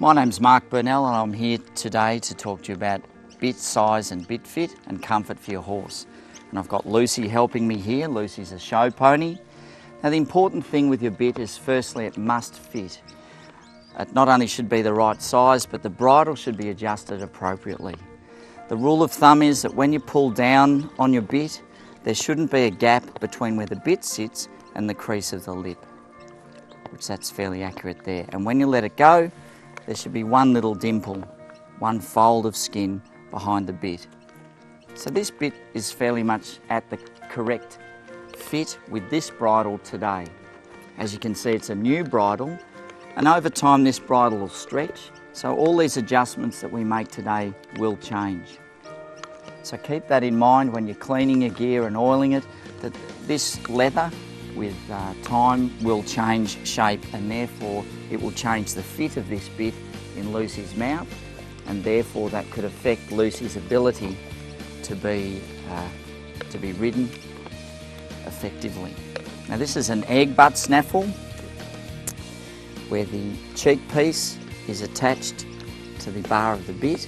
My name's Mark Burnell and I'm here today to talk to you about bit size and bit fit and comfort for your horse. And I've got Lucy helping me here. Lucy's a show pony. Now the important thing with your bit is firstly it must fit. It not only should be the right size, but the bridle should be adjusted appropriately. The rule of thumb is that when you pull down on your bit, there shouldn't be a gap between where the bit sits and the crease of the lip, which that's fairly accurate there. And when you let it go, there should be one little dimple, one fold of skin behind the bit. So this bit is fairly much at the correct fit with this bridle today. As you can see, it's a new bridle, and over time this bridle will stretch, so all these adjustments that we make today will change. So keep that in mind when you're cleaning your gear and oiling it, that this leather with time will change shape, and therefore it will change the fit of this bit in Lucy's mouth, and therefore that could affect Lucy's ability to be ridden effectively. Now this is an egg butt snaffle where the cheek piece is attached to the bar of the bit,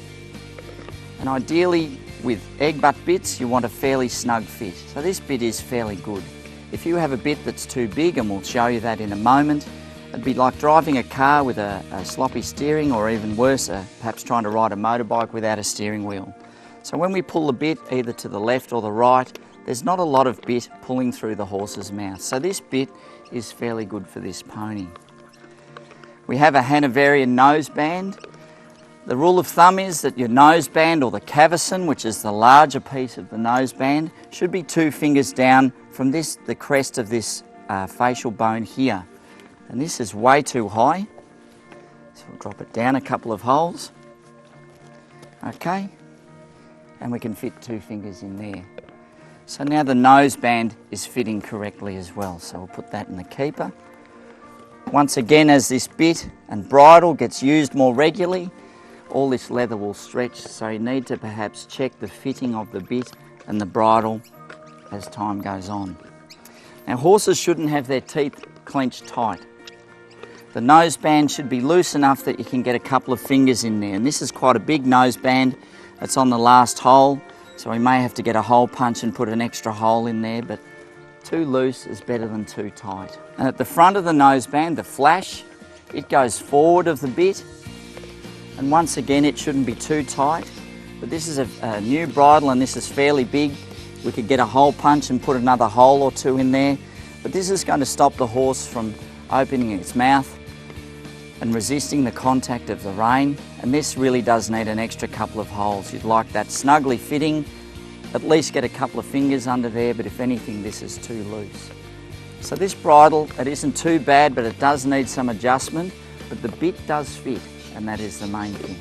and ideally with egg butt bits you want a fairly snug fit. So this bit is fairly good. If you have a bit that's too big, and we'll show you that in a moment, it'd be like driving a car with a sloppy steering, or even worse, perhaps trying to ride a motorbike without a steering wheel. So when we pull the bit either to the left or the right, there's not a lot of bit pulling through the horse's mouth. So this bit is fairly good for this pony. We have a Hanoverian noseband. The rule of thumb is that your noseband, or the cavesson, which is the larger piece of the noseband, should be 2 fingers down from the crest of this facial bone here. And this is way too high, so we'll drop it down a couple of holes. Okay, and we can fit 2 fingers in there. So now the noseband is fitting correctly as well, so we'll put that in the keeper. Once again, as this bit and bridle gets used more regularly, all this leather will stretch, so you need to perhaps check the fitting of the bit and the bridle as time goes on. Now horses shouldn't have their teeth clenched tight. The noseband should be loose enough that you can get a couple of fingers in there, and this is quite a big noseband. It's on the last hole, so we may have to get a hole punch and put an extra hole in there, but too loose is better than too tight. And at the front of the noseband, the flash, it goes forward of the bit, and once again it shouldn't be too tight, but this is a new bridle and this is fairly big. We could get a hole punch and put another hole or 2 in there, but this is going to stop the horse from opening its mouth and resisting the contact of the rein, and this really does need an extra couple of holes. You'd like that snugly fitting, at least get a couple of fingers under there, but if anything this is too loose. So this bridle, it isn't too bad, but it does need some adjustment, but the bit does fit, and that is the main thing.